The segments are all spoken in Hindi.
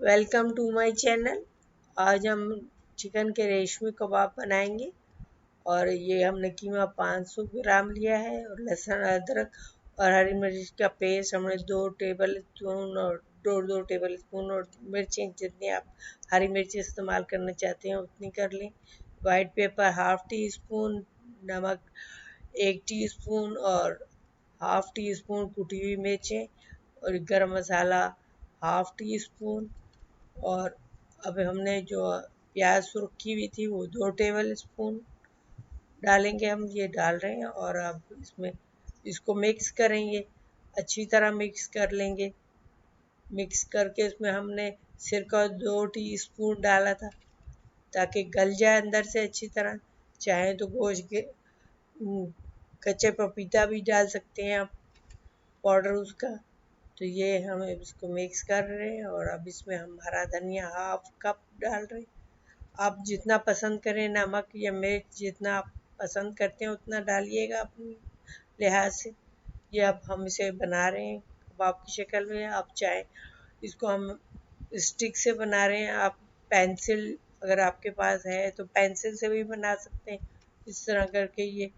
Welcome to my channel. आज हम चिकन के रेशमी कबाब बनाएंगे। और ये हमने कीमा 500 ग्राम लिया है और लहसुन अदरक और हरी मिर्च का पेस्ट हमने 2 टेबल स्पून और दो टेबल स्पून और मिर्चें जितनी आप हरी मिर्च इस्तेमाल करना चाहते हैं उतनी कर लें। White paper half tea spoon, नमक 1 टीस्पून और हाफ टी स्पून कुटी हुई मिर्चें और गरम मसाला हाफ टी स्पून। और अब हमने जो प्याज सुरखी हुई थी वो 2 टेबल स्पून डालेंगे। हम ये डाल रहे हैं और अब इसमें इसको मिक्स करेंगे, अच्छी तरह मिक्स कर लेंगे। मिक्स करके इसमें हमने सिरका 2 टीस्पून डाला था ताकि गल जाए अंदर से अच्छी तरह। चाहे तो गोश्त के कच्चे पपीता भी डाल सकते हैं आप, पाउडर उसका। तो ये हम इसको मिक्स कर रहे हैं और अब इसमें हम हरा धनिया हाफ कप डाल रहे हैं। आप जितना पसंद करें, नमक या मिर्च जितना आप पसंद करते हैं उतना डालिएगा अपनी लिहाज से। ये अब हम इसे बना रहे हैं कबाब की शक्ल में। आप चाहे इसको हम स्टिक से बना रहे हैं, आप पेंसिल अगर आपके पास है तो पेंसिल से भी बना सकते हैं। इस तरह करके ये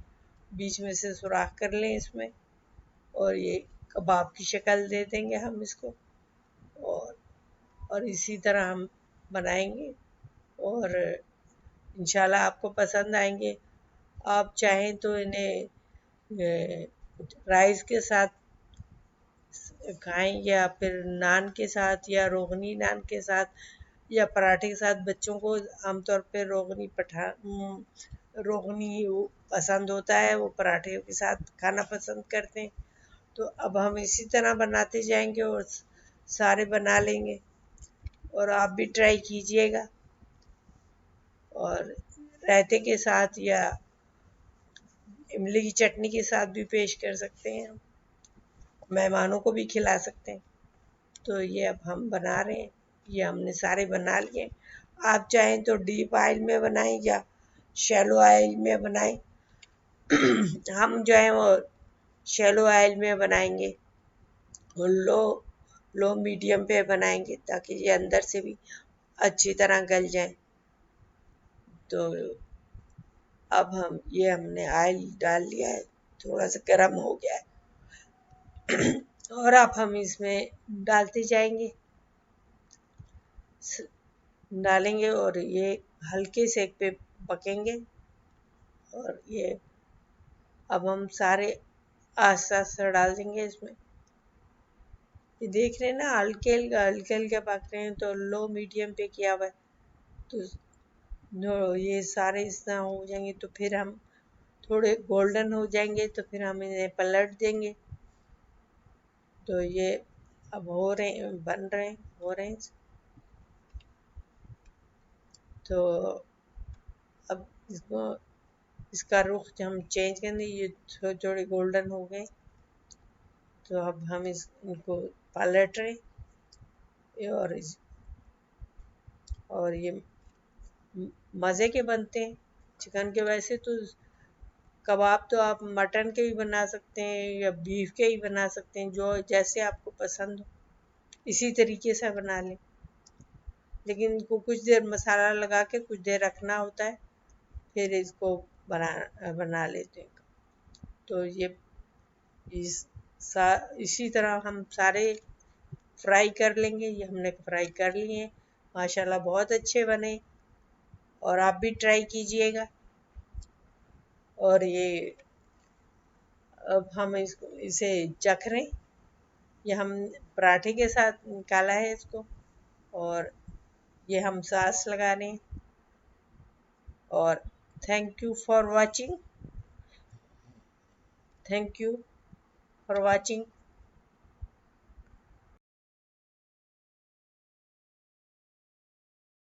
बीच में से सुराख कर लें इसमें और ये कबाब की शक्ल दे देंगे हम इसको। और इसी तरह हम बनाएंगे और इंशाल्लाह आपको पसंद आएंगे। आप चाहें तो इन्हें राइस के साथ खाएं या फिर नान के साथ या रोगनी नान के साथ या पराठे के साथ। बच्चों को आमतौर पर रोगनी पसंद होता है, वो पराठे के साथ खाना पसंद करते हैं। तो अब हम इसी तरह बनाते जाएंगे और सारे बना लेंगे और आप भी ट्राई कीजिएगा। और रायते के साथ या इमली की चटनी के साथ भी पेश कर सकते हैं, हम मेहमानों को भी खिला सकते हैं। तो ये अब हम बना रहे हैं, ये हमने सारे बना लिए। आप चाहें तो डीप ऑयल में बनाएं या शैलो ऑयल में बनाएं। हम जो है वो शैलो ऑयल में बनाएंगे और लो मीडियम पे बनाएंगे ताकि ये अंदर से भी अच्छी तरह गल जाए। तो अब हमने ऑयल डाल लिया है, थोड़ा सा गर्म हो गया है और अब हम इसमें डालते जाएंगे, डालेंगे और ये हल्के सेक पे पकेंगे। और ये अब हम सारे आस्ता आस्ता डाल देंगे इसमें। ये देख रहे हैं ना, हल्के हल्के पक रहे हैं, तो लो मीडियम पे किया हुआ है। तो ये सारे इस तरह हो जाएंगे तो फिर हम थोड़े गोल्डन हो जाएंगे तो फिर हम इन्हें पलट देंगे। तो ये अब हो रहे हैं। तो अब इसका रुख जब हम चेंज करेंगे, ये थोड़े थोड़े गोल्डन हो गए तो अब हम इनको पलट रहे और ये मज़े के बनते हैं चिकन के। वैसे तो कबाब तो आप मटन के भी बना सकते हैं या बीफ के ही बना सकते हैं, जो जैसे आपको पसंद हो इसी तरीके से बना लें। लेकिन इनको कुछ देर मसाला लगा के कुछ देर रखना होता है, फिर इसको बना लेते हैं। तो ये इसी तरह हम सारे फ्राई कर लेंगे। ये हमने फ्राई कर लिए हैं, माशाल्लाह बहुत अच्छे बने और आप भी ट्राई कीजिएगा। और ये अब हम इसे चख रहे हैं। ये हम पराठे के साथ निकाला है इसको और ये हम सॉस लगा रहे हैं। और थैंक यू फॉर वाचिंग।